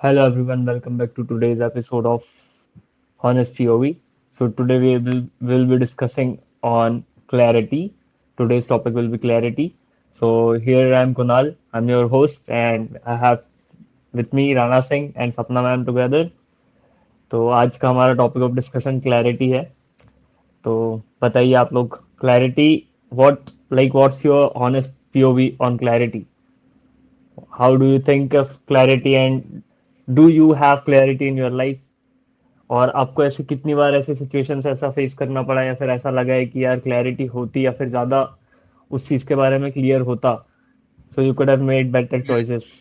Hello everyone, welcome back to today's episode of Honest POV. So today we will be discussing on clarity. Today's topic will be clarity. So here I am Kunal, I'm your host and I have with me Rana Singh and Sapna ma'am together. तो आज का हमारा topic of discussion clarity है. तो बताइए आप लोग clarity what's your honest POV on clarity? How do you think of clarity and do you have clarity in your life? और आपको ऐसे कितनी बार ऐसे सिचुएशंस ऐसा फेस करना पड़ा या फिर ऐसा लगा है कि यार क्लैरिटी होती या फिर ज्यादा उस चीज के बारे में क्लियर होता so you could have made better choices.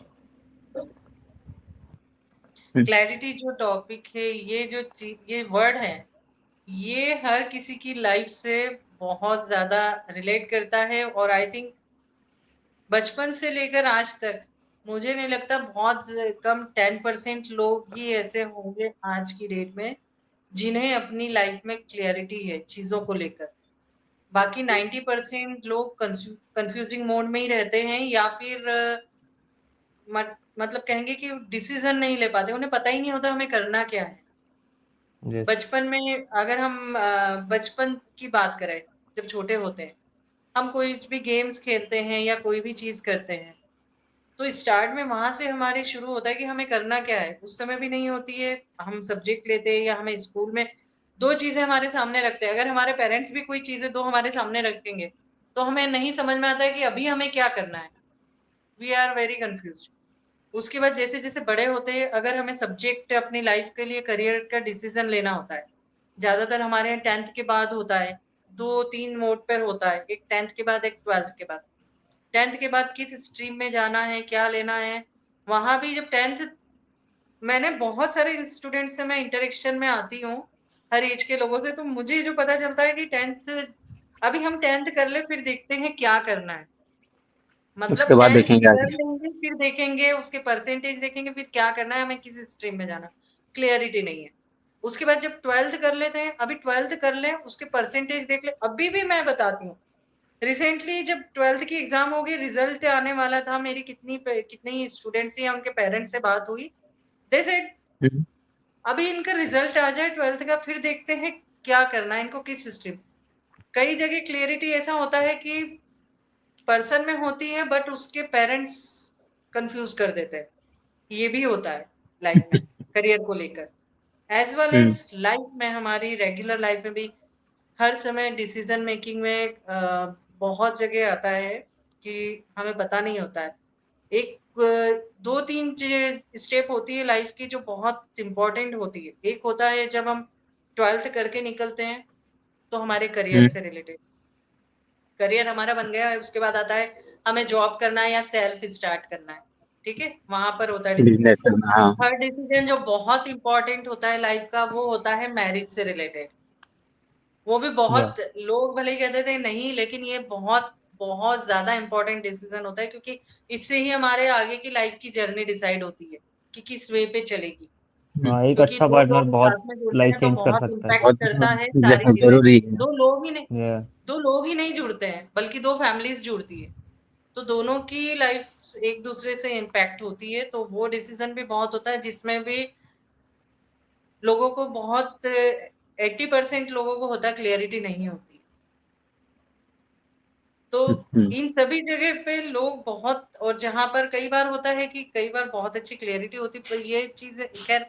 Clarity जो टॉपिक है, ये वर्ड है, ये हर किसी की लाइफ से बहुत ज्यादा रिलेट करता है। और आई थिंक बचपन से लेकर आज तक मुझे नहीं लगता, बहुत कम 10% लोग ही ऐसे होंगे आज की डेट में जिन्हें अपनी लाइफ में क्लियरिटी है चीजों को लेकर। बाकी 90% लोग कंफ्यूजिंग मोड में ही रहते हैं, या फिर मतलब कहेंगे कि डिसीजन नहीं ले पाते, उन्हें पता ही नहीं होता हमें करना क्या है। यस. बचपन में अगर हम बचपन की बात करें, जब छोटे होते हैं, हम कोई भी गेम्स खेलते हैं या कोई भी चीज करते हैं, तो स्टार्ट में वहां से हमारे शुरू होता है कि हमें करना क्या है। उस समय भी नहीं होती है, हम सब्जेक्ट लेते हैं या हमें स्कूल में दो चीजें हमारे सामने रखते हैं। अगर हमारे पेरेंट्स भी कोई चीजें दो हमारे सामने रखेंगे तो हमें नहीं समझ में आता है कि अभी हमें क्या करना है। We are very confuse. उसके बाद जैसे जैसे बड़े होते हैं, अगर हमें सब्जेक्ट अपनी लाइफ के लिए करियर का डिसीजन लेना होता है, ज्यादातर हमारे यहाँ 10th के बाद होता है। दो तीन मोड पर होता है, एक 10th के बाद, एक 12th के बाद। 10th के बाद किस स्ट्रीम में जाना है, क्या लेना है। वहां भी जब 10th, मैंने बहुत सारे स्टूडेंट से मैं इंटरेक्शन में आती हूँ, हर एज के लोगों से, तो मुझे जो पता चलता है कि 10th, अभी हम 10th कर ले फिर देखते हैं क्या करना है। मतलब उसके बाद 10th देखेंगे कर आगे। लेंगे, फिर देखेंगे उसके परसेंटेज, देखेंगे फिर क्या करना है, हमें किस स्ट्रीम में जाना, क्लियरिटी नहीं है। उसके बाद जब 12th कर लेते हैं, अभी 12th कर ले, उसके परसेंटेज देख ले। अभी भी मैं बताती हूँ, रिसेंटली जब 12th की एग्जाम होगी, रिजल्ट आने वाला था, मेरी कितनी स्टूडेंट्स या उनके पेरेंट्स से बात हुई। दे सेड हम्म, अभी इनका रिजल्ट आ जाए 12th का, फिर देखते हैं क्या करना है इनको, किस स्ट्रीम। कई जगह क्लियरिटी ऐसा होता है कि पर्सन में होती है, बट उसके पेरेंट्स कंफ्यूज कर देते हैं। ये भी होता है लाइफ में, करियर को लेकर, एज वेल हम्म, एज लाइफ में, हमारी रेगुलर लाइफ में भी। हर समय डिसीजन मेकिंग में बहुत जगह आता है कि हमें पता नहीं होता है। एक दो तीन स्टेप होती है लाइफ की जो बहुत इंपॉर्टेंट होती है। एक होता है जब हम 12th करके निकलते हैं, तो हमारे करियर हम्म, से रिलेटेड, करियर हमारा बन गया है। उसके बाद आता है हमें जॉब करना है या सेल्फ स्टार्ट करना है। ठीक है, वहां पर होता है डिसीजन। बिजनेस करना, हाँ। थर्ड डिसीजन जो बहुत इंपॉर्टेंट होता है लाइफ का, वो होता है मैरिज से रिलेटेड। वो भी या. बहुत लोग भले ही कहते थे नहीं, लेकिन ये बहुत बहुत ज्यादा इंपॉर्टेंट डिसीजन होता है, क्योंकि इससे ही हमारे आगे की लाइफ की जर्नी डिसाइड होती है कि किस वे पे चलेगी। हाँ, एक क्योंकि अच्छा दो पार्टनर लोग बहुत साथ में जुड़ते लाइफ हैं तो चेंज कर बहुत सकता है. इम्पैक्ट बहुत करता है सारी चीजें। जरूरी है। दो लोग ही नहीं, या. दो लोग ही नहीं जुड़ते हैं, बल्कि दो फैमिलीज जुड़ती है, तो दोनों की लाइफ एक दूसरे से इम्पैक्ट होती है। तो वो डिसीजन भी बहुत होता है, जिसमें भी लोगों को बहुत 80% लोगों को होता है, क्लियरिटी नहीं होती। तो हम्म, इन सभी जगह पे लोग बहुत, और जहां पर कई बार होता है कि कई बार बहुत अच्छी क्लियरिटी होती, पर ये चीज खैर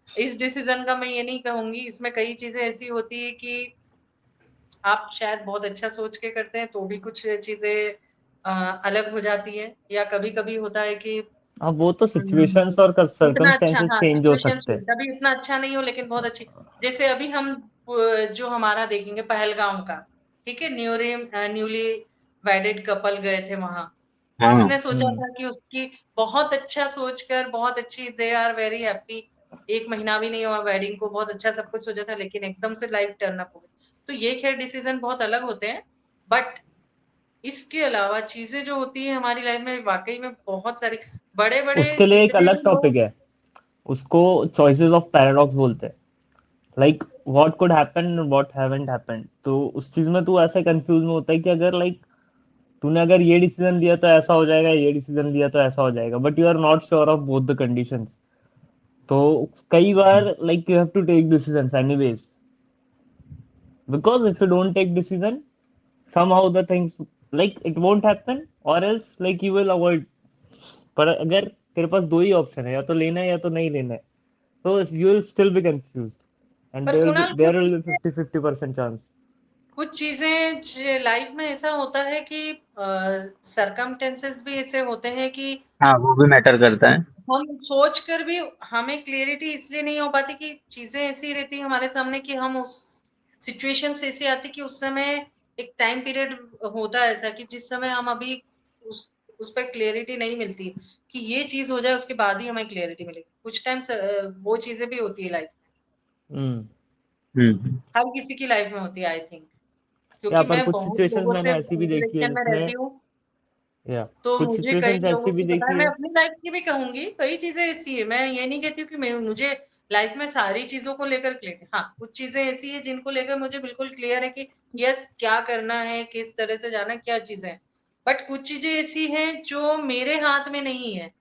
इस डिसीजन का मैं ये नहीं कहूंगी। इसमें कई चीजें ऐसी होती है कि आप शायद बहुत अच्छा सोच के करते हैं तो भी कुछ चीजें अलग हो जाती है, या कभी कभी होता है कि अब वो तो हम्म, सिचुएशंस और उतना अच्छा, सर्कमस्टेंसेस हाँ चेंज हो सिचुएशन सकते हैं. कभी उतना अच्छा नहीं हो, लेकिन बहुत अच्छी। जैसे अभी हम जो हमारा देखेंगे पहलगाम का, ठीक है, न्यूली वेडेड कपल गए थे वहां। हाँ। किसने सोचा हम्म. था कि उसकी बहुत अच्छा सोचकर, बहुत अच्छी, दे आर वेरी हैप्पी, एक महीना भी नहीं हुआ वेडिंग को, बहुत अच्छा सब कुछ सोचा था, लेकिन एकदम से लाइफ टर्न अप हो गई। तो ये खैर डिसीजन बहुत अलग होते हैं, बट इसके अलावा चीजें जो होती है हमारी लाइफ में, वाकई में बहुत सारी बड़े बड़े उसके लिए एक जितने अलग भी टॉपिक लोग। है. उसको चॉइसेस ऑफ पैराडॉक्स बोलते हैं. Like what could happen what haven't happened. तो उस चीज में तू ऐसे कंफ्यूज में होता है कि अगर लाइक तूने अगर ये डिसीजन लिया तो ऐसा हो जाएगा, ये डिसीजन लिया तो ऐसा हो जाएगा, but you are not sure of both the conditions. तो कई बार like you have to take decisions anyways, because if you don't take decision somehow the things like it won't happen, or else like you will avoid. पर अगर तेरे पास दो ही option है, या तो लेना है या तो नहीं लेना है, तो you will still be confused and पर Kunal there will be 50-50% chance. कुछ चीजें लाइफ में ऐसा होता है कि सरकमटेंसेस भी ऐसे होते हैं कि हाँ, वो भी मैटर करता है। हम सोच कर भी हमें क्लियरिटी इसलिए नहीं हो पाती कि चीजें ऐसी रहती है हमारे सामने कि हम उस सिचुएशन से ऐसी आती कि उस समय एक टाइम पीरियड होता है ऐसा कि जिस समय हम अभी उस पर क्लियरिटी नहीं मिलती कि ये चीज हो जाए उसके बाद ही हमें क्लियरिटी मिलेगी। कुछ टाइम वो चीजें भी होती है लाइफ में, हम्म हम्म। हर किसी की लाइफ में होती है आई थिंक, या क्योंकि पर मैं कुछ बहुत सिचुएशंस लोगों मैंने से ऐसी भी देखी है इंटरेक्शन में जिसमें, रहती हूँ, या तो कुछ मुझे कई सिचुएशंस लोगों ऐसी भी से पता है। देखी मैं है। अपनी लाइफ की भी कहूंगी, कई चीजें ऐसी है, मैं ये नहीं कहती हूँ कि मैं मुझे लाइफ में सारी चीजों को लेकर क्लियर है। हाँ, कुछ चीजें ऐसी है जिनको लेकर मुझे बिल्कुल क्लियर है कि यस क्या करना है, किस तरह से जाना है, क्या चीजें हैं। बट कुछ चीजें ऐसी हैं जो मेरे हाथ में नहीं है,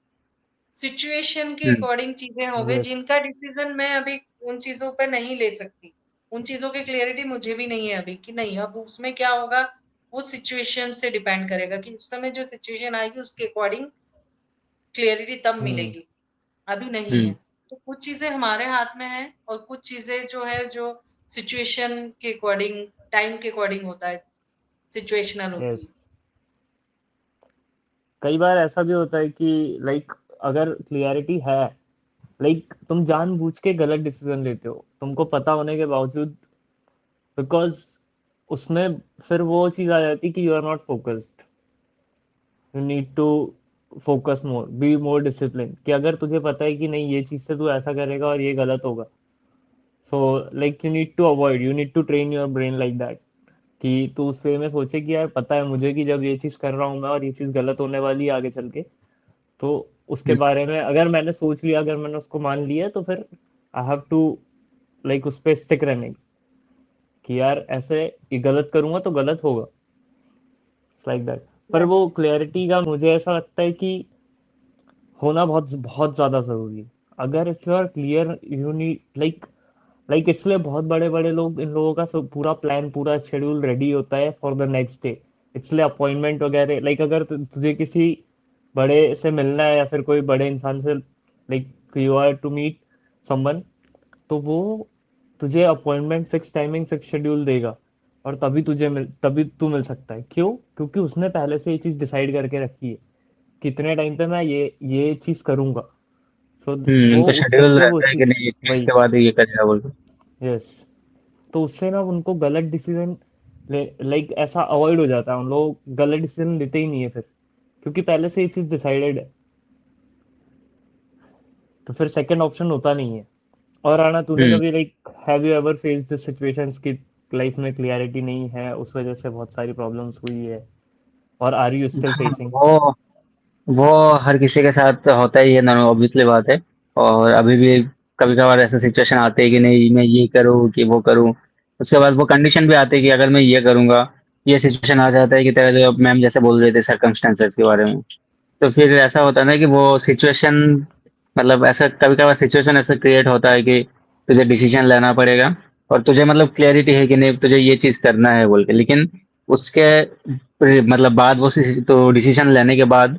सिचुएशन के हम्म। अकॉर्डिंग चीजें हो गई यस। जिनका डिसीजन मैं अभी उन चीजों पे नहीं ले सकती। उन चीजों की क्लियरिटी मुझे भी नहीं है अभी कि नहीं अब उसमें क्या होगा, वो सिचुएशन से डिपेंड करेगा कि उस समय जो सिचुएशन आएगी उसके अकॉर्डिंग क्लियरिटी तब हम्म। मिलेगी, अभी नहीं है। हम्म। तो कुछ चीजें हमारे हाथ में है और कुछ चीजें जो है जो सिचुएशन के अकॉर्डिंग, टाइम के अकॉर्डिंग होता है, सिचुएशनल यस। होती है। कई बार ऐसा भी होता है कि लाइक अगर क्लियरिटी है, लाइक तुम जानबूझ के गलत डिसीजन लेते हो तुमको पता होने के बावजूद, बिकॉज उसमें फिर वो चीज आ जाती कि you are not focused, you need to focus more, be more discipline, कि अगर तुझे पता है कि नहीं ये चीज से तू ऐसा करेगा और ये गलत होगा, so like you need to avoid, you need to train your brain like that, कि तू उस वे में सोचे कि यार पता है मुझे कि जब ये चीज कर रहा हूँ मैं और ये चीज गलत होने वाली है आगे चल के, तो उसके हम्म। बारे में अगर मैंने सोच लिया, अगर मैंने उसको मान लिया, तो फिर आई हैव टू लाइक उस पे स्टिक रहने की, कि यार ऐसे ये गलत करूंगा तो गलत होगा, लाइक दैट। पर वो क्लैरिटी का मुझे ऐसा लगता है कि होना बहुत बहुत ज्यादा जरूरी है। अगर if you are clear, you need like इसलिए बहुत बड़े बड़े लोग, इन लोगों का सब पूरा प्लान, पूरा शेड्यूल रेडी होता है फॉर द नेक्स्ट डे, इसलिए अपॉइंटमेंट वगैरह, लाइक अगर तुझे किसी बड़े से मिलना है या फिर कोई बड़े इंसान से, like you are to meet someone, तो वो तुझे appointment fix timing fix schedule देगा, और तभी तू मिल सकता है। क्यों? क्योंकि उसने पहले से ये चीज डिसाइड करके रखी है, कितने टाइम पे मैं ये चीज करूंगा। सो वो उनका उससे शेड्यूल जब वो रहता है कि चीज, नहीं इस चीज वही, के बाद ये करेगा बोल के। यस, तो उससे ना उनको गलत डिसीजन लाइक ऐसा अवॉइड हो जाता है, उन लोग गलत डिसीजन लेते ही नहीं है फिर, क्योंकि पहले से ये चीज डिसाइडेड है, तो फिर सेकंड ऑप्शन होता नहीं है। और आना, तूने हम्म। कभी like have you ever face this situations की लाइफ में क्लियरिटी नहीं है, उस वजह से बहुत सारी प्रॉब्लम्स हुई है, और आर यू स्टिल हाँ, फेसिंग? वो हर किसी के साथ होता ही है ना, ऑब्वियसली बात है। और अभी भी कभी कभार ऐसा सिचुएशन आते हैं कि नहीं मैं ये करूँ कि वो करूँ। उसके बाद वो कंडीशन भी आती है कि अगर मैं ये करूँगा, ये सिचुएशन आ जाता है कि तेरा जो मैम जैसे बोल रहे थे सर्कमस्टेंसेस के बारे में, तो फिर ऐसा होता है ना कि वो सिचुएशन, मतलब ऐसा कभी कभार सिचुएशन ऐसा क्रिएट होता है कि तुझे डिसीजन लेना पड़ेगा, और तुझे मतलब क्लैरिटी है कि नहीं तुझे ये चीज करना है बोल के, लेकिन उसके मतलब बाद वो तो डिसीजन लेने के बाद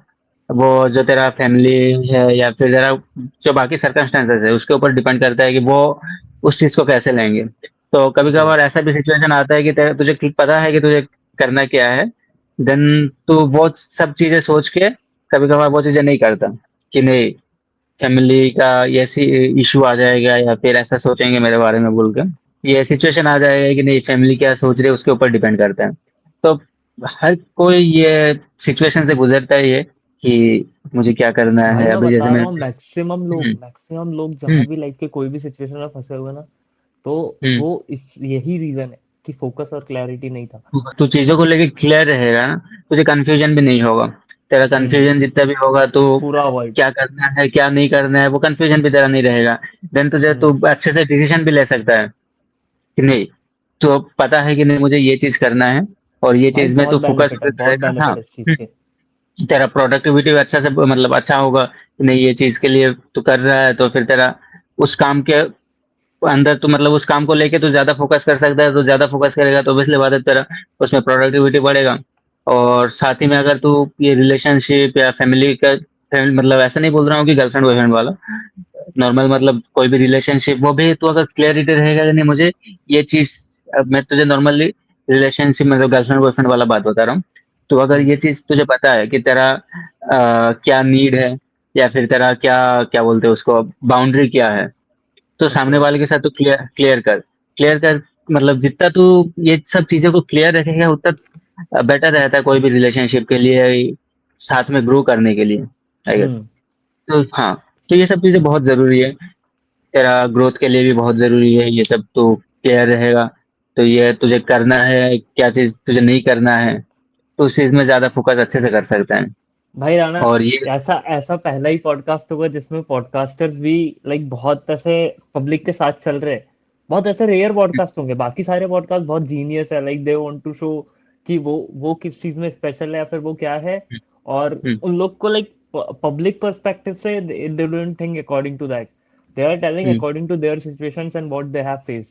वो जो तेरा फैमिली है या फिर तेरा जो बाकी सर्कमस्टेंसेस है उसके ऊपर डिपेंड करता है कि वो उस चीज को कैसे लेंगे। तो कभी यस। कभार ऐसा भी सिचुएशन आता है कि तुझे पता है कि तुझे करना क्या है, देन तो वो सब चीजें सोच के कभी कभार वो चीजें नहीं करता, कि नहीं फैमिली का ये इशू आ जाएगा या फिर ऐसा सोचेंगे मेरे बारे में बोल के, ये सिचुएशन आ जाएगा कि नहीं फैमिली क्या सोच रही है उसके ऊपर डिपेंड करता है। तो हर कोई ये सिचुएशन से गुजरता है ये कि मुझे क्या करना भाई है मैं अभी जैसे बता रहा मैं। हूँ, मैक्सिमम लोग हम्म। जहाँ भी लाइफ के कोई भी सिचुएशन में फंसे हुए ना, तो हम्म। वो इस यही रीजन है कि फोकस और क्लैरिटी नहीं था। तू चीजों को लेके क्लियर रहेगा ना, तुझे कंफ्यूजन भी नहीं होगा। तेरा हम्म। कंफ्यूजन जितना भी होगा तो पूरा अवॉइड। क्या करना है क्या नहीं करना है वो कंफ्यूजन भी तेरा नहीं रहेगा। देन तुझे तू हम्म। अच्छे से डिसीजन भी ले सकता है कि नहीं, तो पता है कि नहीं मुझे ये चीज करना है, और ये भाई चीज में बहुत तो फोकस बेनिफिट है, बहुत करेगा। हाँ। बेनिफिट है इस चीज के। तेरा प्रोडक्टिविटी भी अच्छा से मतलब अच्छा होगा कि नहीं ये चीज के लिए तू कर रहा है, तो फिर तेरा उस काम के अंदर तो मतलब उस काम को लेके तो ज्यादा फोकस कर सकता है, तो ज्यादा फोकस करेगा तो ऑब्वियसली बात है तेरा उसमें प्रोडक्टिविटी बढ़ेगा। और साथ ही में अगर तू ये रिलेशनशिप या फैमिली का फैमिली मतलब ऐसा नहीं बोल रहा हूँ कि गर्लफ्रेंड बॉयफ्रेंड वाला, नॉर्मल मतलब कोई भी रिलेशनशिप, वो भी तो अगर क्लियरिटी रहेगा कि नहीं मुझे ये चीज, अब मैं तुझे नॉर्मली रिलेशनशिप मतलब गर्लफ्रेंड बॉयफ्रेंड वाला बात बता रहा हूँ। तो अगर हम्म। ये चीज तुझे पता है कि तेरा क्या नीड है, या फिर तेरा क्या क्या बोलते हैं उसको, बाउंड्री क्या है, तो सामने ओके। वाले के साथ तो क्लियर कर मतलब जितना तू ये सब चीजों को क्लियर रखेगा उतना बेटर रहता है कोई भी रिलेशनशिप के लिए, साथ में ग्रो करने के लिए, आई गेस। हम्म। तो हाँ, तो ये सब चीजें बहुत जरूरी है, तेरा ग्रोथ के लिए भी बहुत जरूरी है ये सब, तो क्लियर रहेगा तो ये तुझे करना है क्या चीज तुझे नहीं करना है, तो उस चीज में ज्यादा फोकस अच्छे से कर सकता है। भाई राणा, और ये ऐसा ऐसा पहला ही पॉडकास्ट होगा जिसमें पॉडकास्टर्स भी लाइक बहुत ऐसे पब्लिक के साथ चल रहे हैं। बहुत ऐसे रेयर पॉडकास्ट होंगे, बाकी सारे पॉडकास्ट बहुत जीनियस है, like they want to show कि वो किस चीज में स्पेशल है या फिर वो क्या है। और हम्म, उन लोग को लाइक पब्लिक पर्सपेक्टिव से they don't think according to that, they are telling hmm, according to their situations and what they have faced.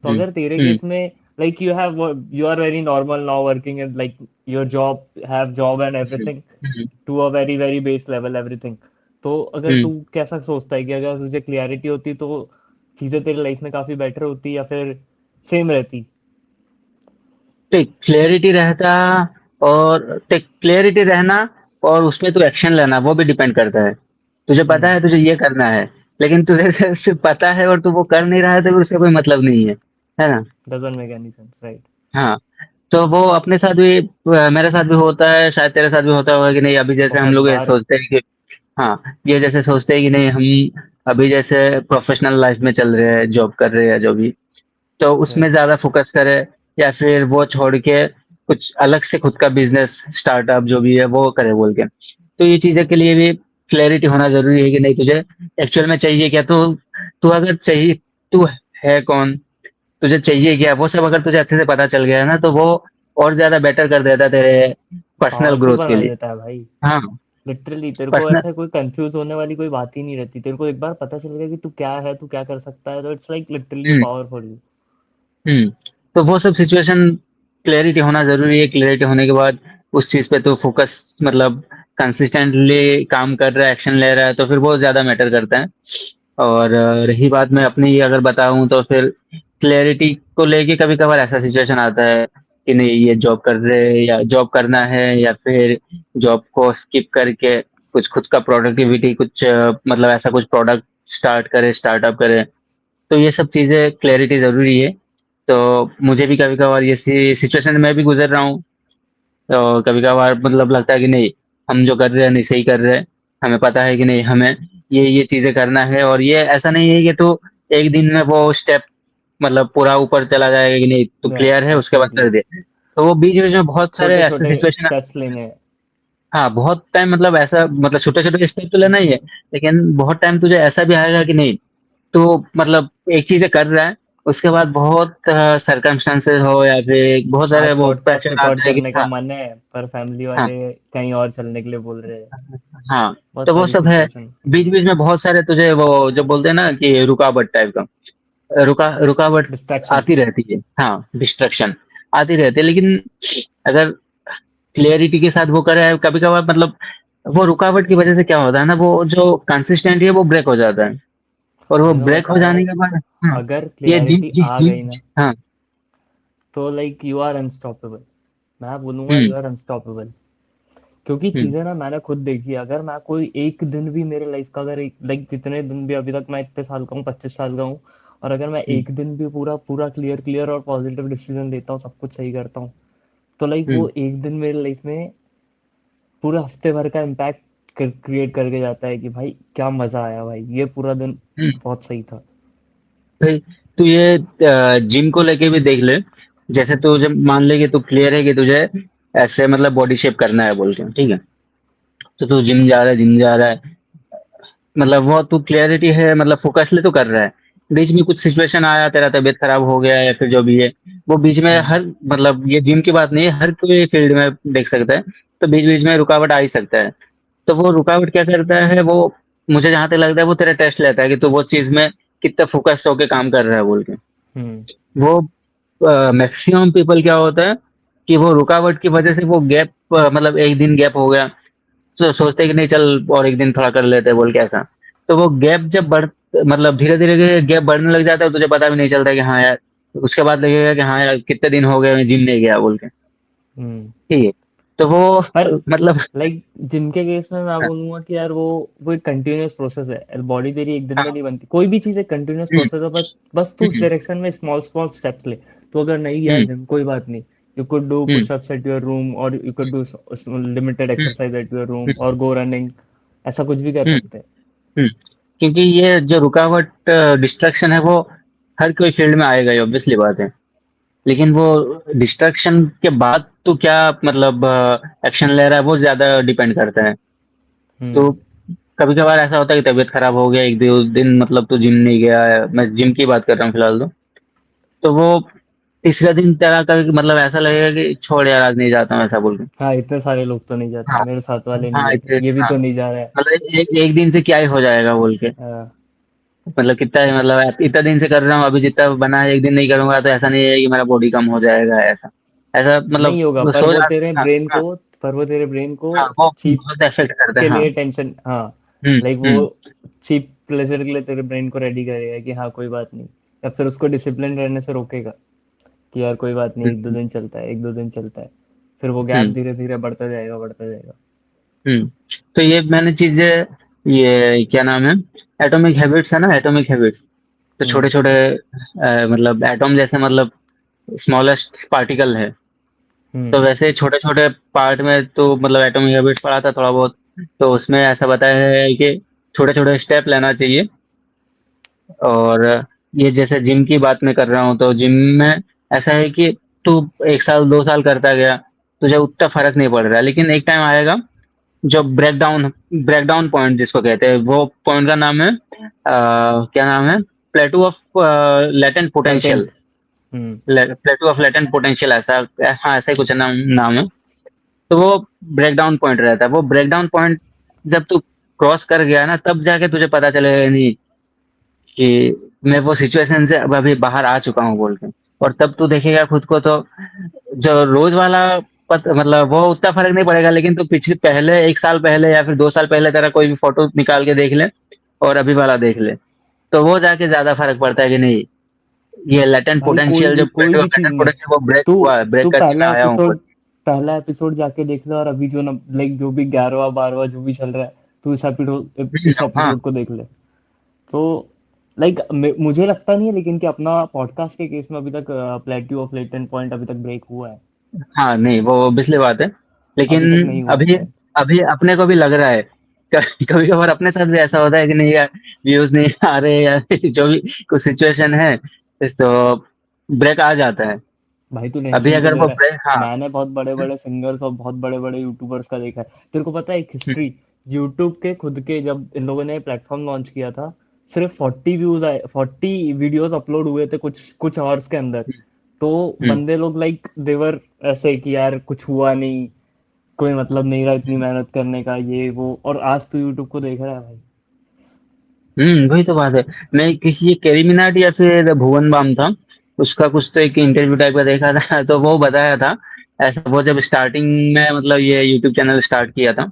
तो हम्म, अगर तेरे हम्म, केस में like you are very normal now working in like your job and hmm, everything hmm, to a very very base level everything. तो अगर हम्म। तू कैसा सोचता है कि अगर तुझे क्लियरिटी होती तो चीजें तेरी लाइफ में काफी बेटर होती या फिर सेम रहती? देख क्लियरिटी रहता, और देख क्लियरिटी रहना और उसमें तू एक्शन लेना वो भी डिपेंड करता है। तुझे पता हम्म। है तुझे ये करना है, लेकिन तुझे सिर्फ पता है और तू वो कर नहीं रहा है, तो फिर उसका कोई मतलब नहीं है ना? Doesn't make any sense, right? हाँ, तो वो अपने साथ भी मेरे साथ भी होता है, शायद तेरे साथ भी होता होगा कि नहीं, अभी जैसे हम बहुत लोग ये बार। सोचते हैं कि हाँ, ये जैसे सोचते हैं कि नहीं हम अभी जैसे प्रोफेशनल लाइफ में चल रहे हैं, जॉब कर रहे हैं जो भी, तो उसमें राइट। ज़्यादा फ़ोकस करें, या फिर वो छोड़ के कुछ अलग से खुद का बिज़नेस, स्टार्टअप जो भी है वो करे बोल के। तो ये चीज़ें के लिए भी क्लैरिटी होना ज़रूरी है कि नहीं तुझे एक्चुअल में चाहिए क्या? तो तू अगर चाहिए, तू है कौन? तुझे चाहिए क्या? वो सब अगर तुझे अच्छे से पता चल गया है ना, तो वो और ज़्यादा बेटर कर देता है तेरे पर्सनल पावरफुल ग्रोथ के बना लिए। देता है भाई। हाँ, लिटरली तेरे को पर्सनल ऐसा कोई कंफ्यूज होने वाली कोई बात ही नहीं रहती, तेरे को एक बार पता चल गया कि तू क्या है, तू क्या कर सकता है, तो it's like literally hmm, power for you. Hmm. तो वो सब सिचुएशन क्लैरिटी होना ज़रूरी है, क्लैरिटी होने के बाद उस चीज़ पे तो फ़ोकस मतलब कंसिस्टेंटली काम कर रहा है, एक्शन ले रहा है, तो फिर वो ज़्यादा मैटर करता है। और रही बात मैं अपनी अगर बताऊँ, तो फिर क्लैरिटी को लेके कभी-कभार ऐसा सिचुएशन आता है कि नहीं ये जॉब कर रहे हैं या जॉब करना है, या फिर जॉब को स्किप करके कुछ खुद का प्रोडक्टिविटी कुछ मतलब ऐसा कुछ प्रोडक्ट स्टार्ट करे, स्टार्टअप करे। तो ये सब चीज़ें क्लैरिटी ज़रूरी है। तो मुझे भी कभी-कभार ऐसी सिचुएशन में मैं भी गुज़र रहा हूँ। तो कभी-कभार मतलब लगता है कि नहीं, हम जो कर रहे हैं नहीं सही कर रहे हैं। हमें पता है कि नहीं हमें ये चीज़ें करना है, और ये ऐसा नहीं है कि तू एक दिन में वो स्टेप मतलब पूरा ऊपर चला जाएगा कि नहीं तू राइट, क्लियर है उसके बाद एब्सोल्युटली। कर दे। तो वो बीच-बीच में बहुत सारे छोटे ऐसे छोटे सिचुएशन, स्टेप्स लेने हैं। हाँ, बहुत टाइम मतलब ऐसा मतलब छोटे-छोटे स्टेप तो लेना ही है, लेकिन बहुत टाइम तुझे ऐसा भी आएगा कि नहीं, तो मतलब एक चीज़ें कर रहा है, उसके बाद बहुत सर्कमस्टेंसेस हो या फिर बहुत सारे आज वो पॉडकास्ट प्रेशर रिकॉर्ड आते हैं कि करने का हाँ, मन है पर फैमिली हाँ, वाले कहीं और चलने के लिए बोल रहे हैं। हाँ, बहुत तो वो सारी सब है। सिचुएशन। बीच-बीच में बहुत सारे तुझे वो जो बोलते हैं ना कि रुकावट टाइप का, रुकावट डिस्ट्रैक्शन। आती रहती है। हाँ, डिस्ट्रैक्शन आती रहती है, लेकिन अगर क्लैरिटी के साथ वो करे कभी-कभार मतलब वो रुकावट की वजह से क्या होता है ना, वो जो कंसिस्टेंट है वो ब्रेक हो जाता है, और वो तेरे को ब्रेक पता हो है, जाने के बाद हाँ, अगर ये जी क्लियरिटी जी आ जी गई ना हाँ, तो लाइक यू आर अनस्टॉपेबल। मैं बोलूंगा हुँ, यू आर अनस्टॉपेबल। क्योंकि हुँ, चीजें ना मैंने खुद देखी है। अगर मैं कोई एक दिन भी मेरे लाइफ का, अगर एक लाइक जितने दिन भी अभी तक मैं इतने साल का हूँ, 25 साल का हूँ, और अगर मैं हुँ, एक दिन भी पूरा पूरा क्लियर क्लियर और पॉजिटिव डिसीजन लेता हूँ, सब कुछ सही करता हूँ, तो लाइक हुँ, वो एक दिन मेरे लाइफ में पूरा हफ्ते भर का इम्पैक्ट क्रिएट करके जाता है कि भाई क्या मजा आया, भाई ये पूरा दिन हुँ। बहुत सही था। भाई तू ये जिम को लेके भी देख ले। जैसे तू जब मान ले कि तू क्लियर है कि तुझे ऐसे मतलब बॉडी शेप करना है बोल के, ठीक है? तो तू जिम जा रहा है, मतलब वो तू क्लियरिटी है मतलब फोकसली तो कर रहा है। बीच में कुछ सिचुएशन आया, तेरा तबीयत खराब हो गया या फिर जो भी है, वो बीच में हम्म। हर मतलब ये जिम की बात नहीं है, हर कोई फील्ड में देख सकता है। तो बीच-बीच में रुकावट आ ही सकता है। तो वो रुकावट क्या करता है, वो मुझे जहाँ तक लगता है वो तेरा टेस्ट लेता है कि तू वो चीज़ में कितना फ़ोकस्ड होके काम कर रहा है बोल के। हम्म। वो मैक्सिमम पीपल क्या होता है कि वो रुकावट की वजह से वो गैप मतलब 1 दिन गैप हो गया, तो सोचते हैं कि नहीं चल और 1 दिन थोड़ा कर लेते हैं बोल के ऐसा। तो वो गैप जब मतलब धीरे-धीरे गैप बढ़ने लग जाता है, तुझे पता भी नहीं चलता कि हाँ यार, उसके बाद लगेगा कि हाँ यार कितने दिन हो गए मैं जिम नहीं गया बोल के, हम्म। ठीक है। तो वो पर मतलब लाइक जिम के केस में मैं हाँ, बोलूंगा कि यार वो एक कंटिन्यूअस प्रोसेस है, बॉडी तेरी एक दिन में हाँ, नहीं बनती, कोई भी चीज एक कंटिन्यूअस हुँ, प्रोसेस है, बस बस तू उस हुँ, डायरेक्शन में स्मॉल स्मॉल स्टेप्स ले। तो अगर नहीं गया हुँ, जिम कोई बात नहीं, you could do hmm, pushups at your room, और you could do limited hmm, exercise at your room, hmm, और गो रनिंग, ऐसा कुछ भी कर हुँ, सकते हैं। हुँ। क्योंकि ये जो रुकावट डिस्ट्रैक्शन है वो हर कोई फील्ड में आएगा ही, ऑब्वियसली बात है। लेकिन वो डिस्ट्रैक्शन के बाद तू क्या मतलब एक्शन ले रहा है वो ज़्यादा डिपेंड करता है। तो हम्म। कभी-कभार ऐसा होता है कि तबीयत खराब हो गया, 1 दो दिन मतलब तू जिम नहीं गया है, मैं जिम की बात कर रहा हूँ फिलहाल तो। तो वो तीसरा दिन तेरा कभी मतलब ऐसा लगेगा कि छोड़ यार आज नहीं जाता हूँ ऐसा बोल के। हाँ, इतने सारे लोग तो नहीं जाते, हाँ, मेरे साथ वाले नहीं हाँ, जाते, ये भी हाँ, तो नहीं जा रहा है। मतलब एक दिन से क्या ही हो जाएगा बोल के। हाँ, मतलब कितना ही मतलब इतना दिन से कर रहा हूँ, अभी जितना बना है 1 दिन नहीं करूँगा तो ऐसा नहीं है कि मेरा बॉडी कम हो जाएगा ऐसा। ऐसा मतलब नहीं होगा, पर सोच वो तेरे हाँ, ब्रेन हाँ, को पर वो तेरे ब्रेन को हाँ, वो चीप बहुत इफ़ेक्ट करता है। के हाँ, लिए टेंशन, हाँ, हुँ, लाइक वो हुँ, चीप प्लेजर के लिए तेरे ब्रेन को रेडी करेगा कि हाँ कोई बात नहीं, या फिर उसको डिसिप्लिन रहने से रोकेगा कि यार कोई बात नहीं, हुँ, एक दो दिन चलता है, एक दो दिन चलता है, फिर वो गैप हुँ, धीरे धीरे बढ़ता जाएगा, बढ़ता जाएगा। हुँ। तो ये मैंने चीज़ें ये क्या नाम है एटॉमिक हैबिट्स है ना एटॉमिक हैबिट्स तो हम्म। छोटे-छोटे मतलब एटॉम जैसे मतलब स्मॉलेस्ट पार्टिकल है। हम्म। तो वैसे छोटे-छोटे पार्ट में तो मतलब एटॉमिक हैबिट्स पढ़ा था थोड़ा बहुत। तो उसमें ऐसा बताया है कि छोटे-छोटे स्टेप लेना चाहिए और ये जैसे जिम की बात मैं कर रहा हूँ, तो जिम में ऐसा है कि तू 1 साल 2 साल करता गया, तुझे उतना फ़र्क नहीं पड़ रहा है। लेकिन एक टाइम आएगा जो ब्रेकडाउन पॉइंट जिसको कहते हैं, वो पॉइंट का नाम है क्या नाम है? प्लेटू of latent potential latent. Hmm. प्लेटू of latent potential ऐसा हाँ, ऐसा ही कुछ नाम नाम है। तो वो ब्रेकडाउन पॉइंट रहता है। वो ब्रेकडाउन पॉइंट जब तू क्रॉस कर गया ना, तब जाके तुझे पता चलेगा नहीं कि मैं वो सिचुएशन से अब अभी बाहर आ चुका हूँ बोल के। और तब तू देखेगा खुद को तो जो रोज़ वाला मतलब वो उतना फ़र्क नहीं पड़ेगा लेकिन तू पिछले पहले 1 साल पहले या फिर 2 साल पहले तेरा कोई भी फ़ोटो निकाल के देख ले और अभी वाला देख ले। तो वो जाके ज़्यादा फ़र्क पड़ता है कि नहीं, ये लेटेंट भाई कोई पोटेंशियल जो भी कोई प्लेटो ऑफ भी चीज लेटेंट में, पोटेंशियल वो ब्रेक तू हुआ है, ब्रेक तू करके मैं आया हूँ बोल पहला एपिसोड जाके देख ले, और अभी जो ना लाइक जो भी 11वां 12वां जो भी चल रहा है, तू इस हाँ, एपिसोड को देख ले। तो लाइक मुझे लगता नहीं है लेकिन कि अपना पॉडकास्ट के केस में अभी तक प्लेट्यू ऑफ लेटेंट पॉइंट अभी तक ब्रेक हुआ है। हाँ, नहीं वो ऑब्वियसली बात है। अभी तक लेकिन नहीं हुआ है अभी शायद। अभी अपने को भी लग रहा है कभी-कभार अपने साथ भी ऐसा होता है कि नहीं यार व्यूज़ नहीं आ रहे या फिर जो भी कुछ सिचुएशन है, तो ब्रेक आ जाता है। भाई तू अभी टेंशन क्यों अगर ले वो रहा ब्रेक है, हाँ, मैंने बहुत बड़े बड़े सिंगर्स और बहुत बड़े बड़े यूट्यूबर्स का देखा है। तेरे को पता है एक हुँ, हिस्ट्री, यूट्यूब के खुद के जब इन लोगों ने प्लेटफॉर्म लॉन्च किया था, सिर्फ 40 व्यूज आए, 40 वीडियोस अपलोड हुए थे कुछ कुछ आवर्स के अंदर। तो हुँ, बंदे लोग लाइक देवर ऐसे कि यार कुछ हुआ नहीं, कोई मतलब नहीं रहा इतनी मेहनत करने का, ये वो, और आज तो यूट्यूब को देख रहा है भाई। वही तो बात है। मैं किसी ये कैरी मिनाटी या फिर भुवन बाम था, उसका कुछ तो एक इंटरव्यू टाइप का देखा था तो वो बताया था, ऐसा वो जब स्टार्टिंग में मतलब ये यूट्यूब चैनल स्टार्ट किया था,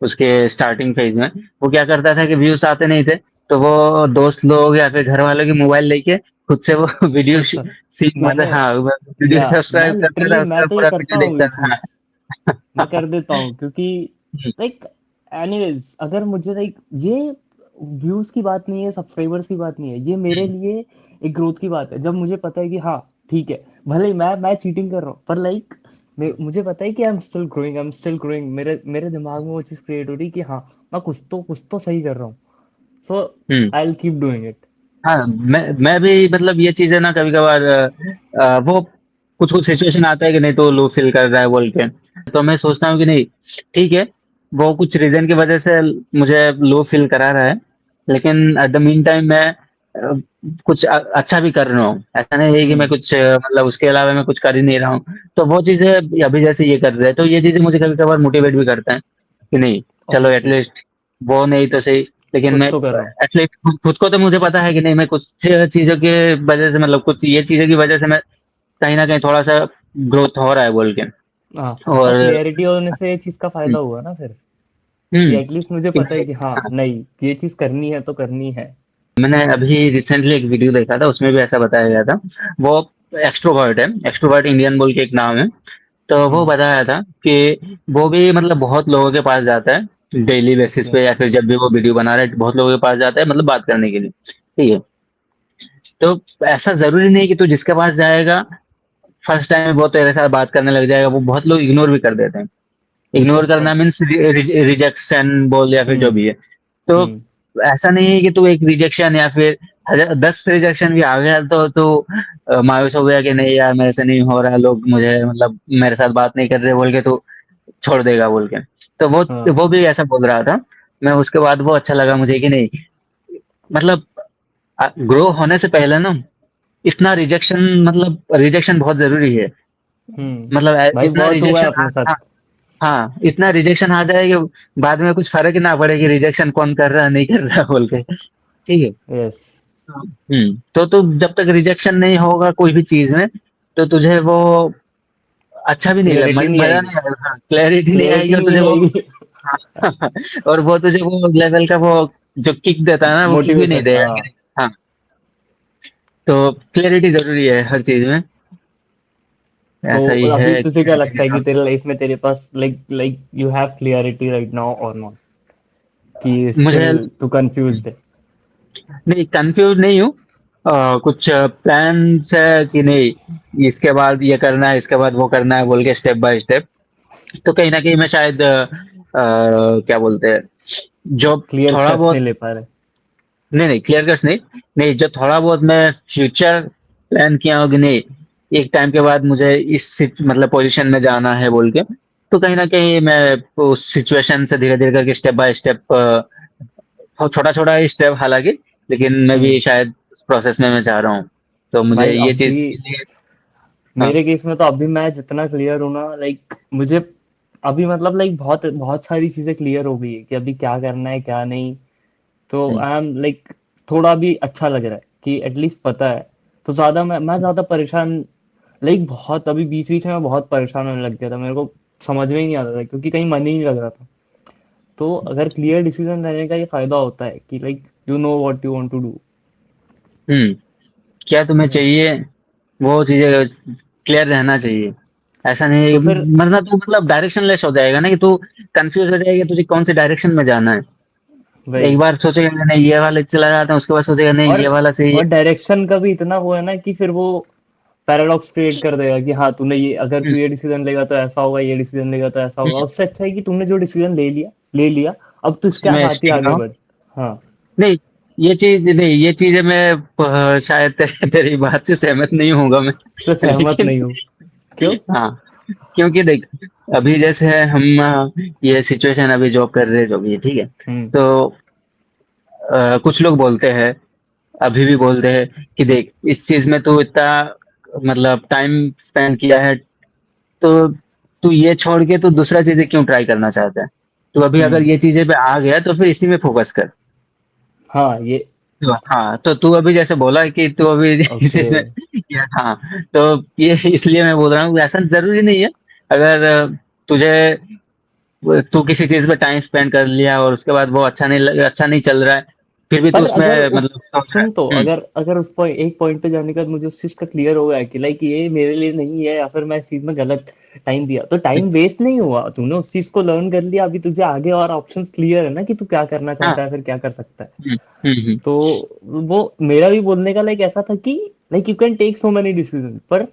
उसके स्टार्टिंग फेज में वो क्या करता था कि व्यूज आते नहीं थे तो वो दोस्त लोग या फिर घर वालों की मोबाइल लेके खुद से वो वीडियो खुद सा सी मतलब मैंने हाँ वीडियो या मैं सब्सक्राइब करता लिटरली था मैं उसका तो ये पूरा करता वीडियो हूँ देखता ये था चीज, मैं कर देता हूँ क्योंकि लाइक एनीवेज अगर मुझे लाइक ये व्यूज की बात नहीं है, सब्सक्राइबर्स की बात नहीं है, ये मेरे लिए एक ग्रोथ की बात है। जब मुझे पता है कि हाँ ठीक है, भले ही मैं चीटिंग कर रहा हूँ, पर लाइक मुझे पता है कि आई एम स्टिल ग्रोइंग, मेरे मेरे दिमाग में वो चीज क्रिएट हो रही है कि हाँ मैं कुछ तो सही कर रहा हूँ, so hmm I will keep doing it. हाँ, मैं भी मतलब ये चीज़ें ना कभी-कभार वो कुछ-कुछ सिचुएशन आता है कि नहीं तो लो फ़ील कर रहा है बोल के, तो मैं सोचता हूँ कि नहीं, ठीक है, वो कुछ रीज़न की वज़ह से मुझे लो फ़ील करा रहा है, लेकिन एट द मीन टाइम मैं कुछ अच्छा भी कर रहा हूँ। ऐसा नहीं है कि मैं हम्म। कुछ मतलब उसके अलावा मैं कुछ कर ही नहीं रहा हूँ। तो वो चीज़ें अभी जैसे ये कर रहे हैं, तो ये चीज़ें मुझे कभी-कभार मोटिवेट भी करता है कि नहीं, चलो एट ऑब्वियसली। लीस्ट वो नहीं तो सही, लेकिन कुछ मैं तो कर रहा हूँ। एटलीस्ट खुद को तो मुझे पता है कि नहीं, मैं कुछ चीज़ों के वजह से, मतलब कुछ ये चीज़ों की वजह से मैं कहीं न कहीं थोड़ा-सा ग्रोथ हो रहा है बोल के। हाँ, और और क्लियरिटी होने से ये चीज़ का हुँ, फायदा हुआ ना फिर, कि हुँ, एटलीस्ट मुझे कि पता है भाई, कि हाँ, हाँ, नहीं, ये चीज़ करनी है तो करनी है। मैंने अभी रिसेंटली एक वीडियो देखा था, उसमें भी ऐसा बताया गया था। वो एक्सट्रोवर्ट है, एक्सट्रोवर्ट इंडियन बोल के एक नाम है। तो वो हुँ, बताया था कि वो भी मतलब बहुत लोगों के पास जाता है डेली बेसिस ओके। पे, या फिर जब भी वो वीडियो बना रहा है बहुत लोगों के पास जाता है, मतलब बात करने के लिए, ठीक है। तो ऐसा ज़रूरी नहीं कि तू जिसके पास जाएगा फर्स्ट टाइम में वो तेरे साथ बात करने लग जाएगा, वो बहुत लोग इग्नोर भी कर देते हैं। इग्नोर अच्छा। करना मीन्स रिजेक्शन बोल या फिर जो हुँ, भी है। तो हुँ, ऐसा नहीं है कि तू एक रिजेक्शन या फिर 10 रिजेक्शन भी आ गया तो तू मायूस हो गया कि नहीं यार मेरे से नहीं हो रहा, लोग मुझे मतलब मेरे साथ बात नहीं कर रहे बोल के तू छोड़ देगा बोल के। तो हाँ, वो भी ऐसा बोल रहा था। मैं उसके बाद वो अच्छा लगा मुझे कि नहीं, मतलब ग्रो होने से पहले ना इतना रिजेक्शन, मतलब रिजेक्शन बहुत ज़रूरी है। हुँ। मतलब भाई इतना बहुत हुआ है रिजेक्शन अपने साथ। हाँ, हाँ, इतना रिजेक्शन आ जाए कि बाद में कुछ फ़र्क ही ना पड़े कि रिजेक्शन कौन कर रहा है, नहीं कर रहा है बोल के, ठीक है? यस, तो जब तक रिजेक्शन नहीं होगा कोई भी चीज़ में, तो तुझे वो अच्छा भी नहीं लग क्लैरिटी नहीं मज़ा आएगी, नहीं आएगा, हाँ, क्लैरिटी नहीं आएगी क्लैरिटी और ही तुझे नहीं वो आएगी। हाँ, और वो तुझे वो लेवल का वो जो किक देता है ना, वो किक भी नहीं मोटिवेशन, देगा कि हाँ। नहीं हाँ, तो क्लैरिटी ज़रूरी है हर चीज़ में, तो ऐसा ही अभी है तुझे कि क्या लगता है कि तेरे लाइफ में तेरे पास like you have clarity right now और नॉट, कि मुझे स्टिल तू कंफ्यूज्ड है? नहीं, कन्फ्यूज़ नहीं हूँ। कुछ प्लान्स है कि नहीं इसके बाद ये करना है, इसके बाद वो करना है बोल के स्टेप बाय स्टेप। तो कहीं न कहीं मैं शायद क्या बोलते हैं, जो क्लियर थोड़ा स्टेप्स बहुत नहीं ले पा रहे? नहीं, क्लियर कट्स नहीं, नहीं जो थोड़ा बहुत मैं फ्यूचर प्लान किया हो कि नहीं, एक टाइम के बाद मुझे इस मतलब पोज़ीशन में जाना है बोल के, तो कहीं न कहीं मैं उस सिचुएशन से धीरे-धीरे करके स्टेप बाय स्टेप छोटा-छोटा ही स्टेप हालाँकि, लेकिन मैं भी हम्म। शायद उस प्रोसेस में मैं जा रहा हूँ। तो मुझे भाई ये अभी चीज़ के लिए हाँ, मेरे केस में तो अभी मैं जितना क्लियर हूँ ना, लाइक मुझे अभी मतलब लाइक बहुत बहुत सारी चीजें क्लियर हो गई है कि अभी क्या करना है क्या नहीं। तो हुँ, आई एम लाइक थोड़ा भी अच्छा लग रहा है कि एटलीस्ट पता है। तो ज्यादा मैं ज्यादा परेशान, लाइक बहुत अभी बीच बीच में मैं बहुत परेशान होने लग गया था, मेरे को समझ में ही नहीं आता था क्योंकि कहीं मन ही नहीं लग रहा था। तो अगर क्लियर डिसीजन लेने का ये फायदा होता है कि like you know what you want to do. हुँ, क्या तुम्हें चाहिए, वो चीज़ें क्लियर रहना चाहिए। ऐसा नहीं है तो फिर वरना तू मतलब डायरेक्शनलेस हो जाएगा ना, कि तू कन्फ्यूज़ हो जाएगा तुझे कौन से डायरेक्शन में जाना है। वही। एक बार सोचेगा कि नहीं ये वाले चला जाता है, उसके बाद सोचेगा नहीं और ये वाला सही है। और डायरेक्शन का भी इतना वो है ना कि फिर वो पैराडॉक्स क्रिएट कर देगा कि हाँ तूने ये, अगर हुँ, तू ये डिसीजन लेगा तो ऐसा होगा, ये डिसीजन लेगा तो ऐसा हुँ, होगा। उससे अच्छा है कि तूने जो डिसीजन ले लिया, अब तू उसी इसके में साथ ही स्टिक आगे रहो। बढ़। हाँ। नहीं, ये चीज़ें मैं शायद तेरी बात से सहमत नहीं होऊँगा मैं। तो सहमत लेकिन नहीं हूँ। क्यों? हाँ, क्योंकि देख अभी जैसे है हम ये सिचुएशन अभी जॉब कर रहे हैं जो भी है, ठीक है? हम्म। तो कुछ लोग बोलते हैं, अभी भी बोलते हैं कि देख इस चीज़ में तू इतना मतलब टाइम स्पेंड किया है, तो तू ये छोड़ के तू दूसरा चीज़ें क्यों ट्राई करना चाहता है? तू अभी अगर हम्म। ये चीज़ें पे आ गया तो फिर इसी में फ़ोकस कर। हाँ ये। तो हाँ, तो तू अभी जैसे बोला कि तू अभी इस ओके। चीज़ में या हाँ, तो ये इसलिए मैं बोल रहा हूँ ऐसा ज़रूरी नहीं है। अगर तुझे तू किसी चीज़ पे टाइम स्पेंड कर लिया और उसके बाद वो अच्छा नहीं चल रहा है, फिर भी तू पर अगर उसमें उस मतलब सोच रहा सुन तो, है। अगर अगर उस पॉइंट एक पॉइंट पे जाने के बाद मुझे उस चीज का क्लियर हो गया कि लाइक ये मेरे लिए नहीं है या फिर मैं इस चीज में गलत टाइम दिया, तो हुँ, टाइम वेस्ट नहीं हुआ, तूने उस चीज को लर्न कर लिया। अभी तुझे आगे और ऑप्शंस क्लियर है ना कि तू क्या करना हाँ, चाहता है, फिर क्या कर सकता है। हुँ, हुँ, हुँ, तो वो मेरा भी बोलने का लाइक ऐसा था कि like you can take so many decision, पर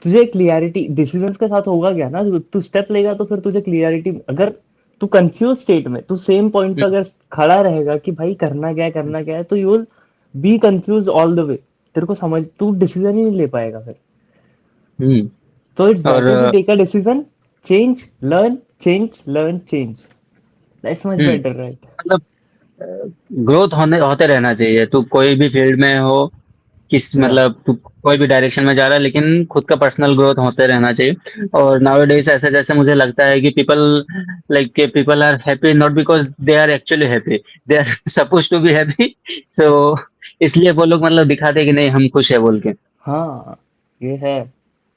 तुझे क्लियरिटी डिसीजंस के साथ होगा क्या ना, तू स्टेप लेगा तो फिर तुझे क्लियरिटी, अगर तू कंफ्यूज स्टेट में, तू सेम पॉइंट हुँ, पे अगर खड़ा रहेगा कि भाई करना क्या है, तो you will be confuse all the way. तेरे को समझ, तू डिसीजन ही नहीं ले पाएगा फिर। हुँ तो इट्स और better to take a decision, change, learn, change. That's much हुँ, बेटर, राइट? मतलब ग्रोथ होते रहना चाहिए। तू कोई भी फील्ड में हो, किस Yeah. मतलब कोई भी डायरेक्शन में जा रहा है, लेकिन खुद का पर्सनल ग्रोथ होते रहना चाहिए। और नाउ डेज ऐसे जैसे मुझे लगता है कि people are happy not because they are actually happy, they are suppose to be happy. So इसलिए वो लोग मतलब दिखाते हैं कि नहीं हम खुश है बोल के। हाँ, ये है।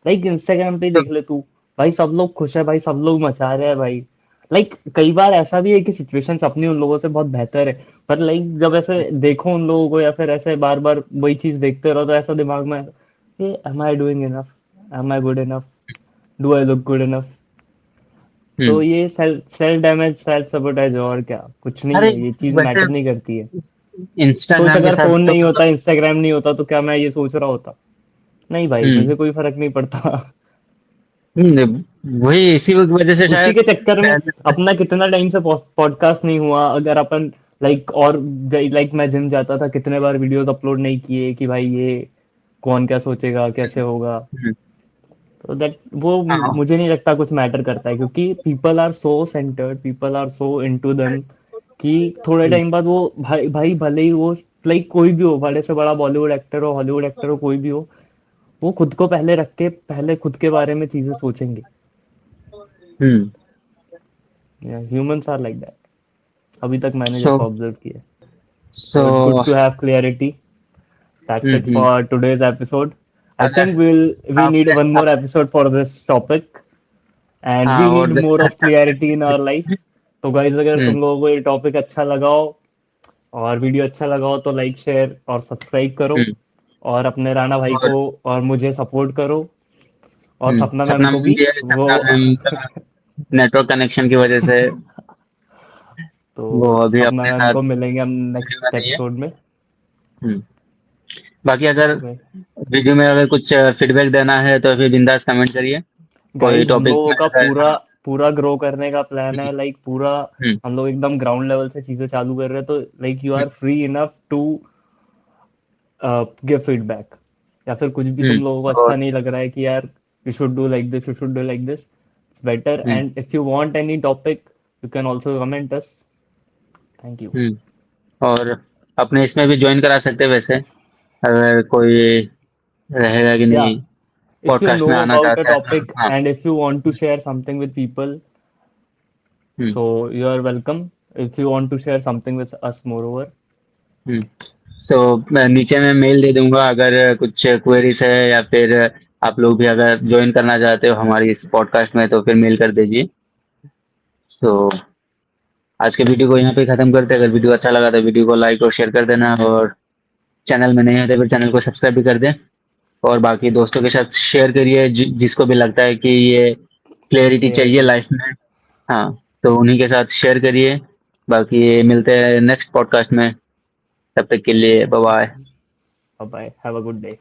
लाइक इंस्टाग्राम पे ही तो देख ले तू, भाई सब लोग खुश है भाई, सब लोग मचा रहे हैं भाई। लाइक कई बार ऐसा भी है कि सिचुएशंस अपनी उन लोगों से बहुत बेहतर है, पर लाइक जब ऐसे देखो उन लोगों को या फिर ऐसे बार बार वही चीज देखते रहो तो ऐसा दिमाग में ये am I doing enough, am I good enough, do I look good enough. तो हम्म। ये self self damage, self sabotage, और क्या, कुछ नहीं अरे है, ये चीज वैसे मैटर नहीं करती है। सोच, इंस्टाग्राम के अगर साथ फोन तो नहीं होता, इंस्टाग्राम नहीं होता, तो क्या मैं ये सोच रहा होता? नहीं भाई, हम्म मुझे कोई फर्क नहीं पड़ता। वही इसी वजह से उसी शायद के चक्कर में पहले से- अपना कितना टाइम से पॉडकास्ट नहीं हुआ, अगर अपन लाइक, और लाइक मैं जिम जाता था, कितने बार वीडियोस अपलोड नहीं किए कि भाई ये कौन क्या सोचेगा, कैसे होगा। हम्म, तो दैट वो हाँ मुझे नहीं लगता कुछ मैटर करता है, क्योंकि people are so centred, people are so into them, कि थोड़े हम्म, टाइम बाद वो भाई भाई भले ही वो लाइक कोई भी हो, बड़े से बड़ा बॉलीवुड एक्टर हो, हॉलीवुड एक्टर हो, कोई भी हो, वो खुद को पहले रख के पहले खुद के बारे में चीजें सोचेंगे। हम्म। ह्यूमंस आर लाइक दैट, अभी तक मैंने सो जैसा ऑब्जर्व किया। सो So it's good to have clarity. That's it hmm. for today's episode. I अगर think we need आपने one more episode for this topic, and हाँ we और need जैसे more of clarity in our life. तो guys, अगर हम्म तुम लोगों को ये टॉपिक अच्छा लगा हो और वीडियो अच्छा लगा हो तो लाइक, शेयर और सब्सक्राइब करो, हम्म और अपने राणा भाई और को और मुझे सपोर्ट करो, और सपना मैम सपना को मैम भी। भी है, वो सपना मैम का नेटवर्क कनेक्शन की वजह से तो वो अभी सपना अपने मैम साथ को मिलेंगे हम वीडियो में नेक्स्ट नहीं है। एपिसोड में। हम्म। बाकी अगर तो वीडियो में अगर कुछ फीडबैक देना है तो फिर बिंदास कमेंट करिए। कोई गाइस, हम टॉपिक लोगों में का अगर पूरा हाँ पूरा ग्रो करने का प्लान हम्म है, लाइक पूरा हम्म हम लोग एकदम ग्राउंड लेवल से चीजें चालू कर रहे हैं, तो like you are free enough to give feedback, या फिर कुछ भी तुम लोगों को अच्छा और नहीं लग रहा है कि यार you should do like this, you should do like this, it's better, hmm and if you want any topic you can also comment us. Thank you. हम्म और अपने इसमें भी ज्वाइन करा सकते हैं वैसे, अगर कोई रहेगा कि या नहीं if you पॉडकास्ट know में आना about a चाहता है तो topic हाँ। and if you want to share something with people, hmm so you are welcome, if you want to share something with us moreover. हम्म सो मैं नीचे में मेल दे दूंगा, अगर कुछ क्वेरीज है या फिर आप लोग भी अगर ज्वाइन करना चाहते हो हमारी इस पॉडकास्ट में तो फिर मेल कर दीजिए। तो आज के वीडियो को यहाँ पे खत्म करते हैं। अगर वीडियो अच्छा लगा तो वीडियो को लाइक और शेयर कर देना, और चैनल में नहीं है तो फिर चैनल को सब्सक्राइब भी कर दें, और बाकी दोस्तों के साथ शेयर करिए जिसको भी लगता है कि ये क्लैरिटी चाहिए Clarity. लाइफ में। हाँ, तो उन्हीं के साथ शेयर करिए। बाकी मिलते हैं नेक्स्ट पॉडकास्ट में, तब तक के लिए bye bye. Bye bye. Have a good day.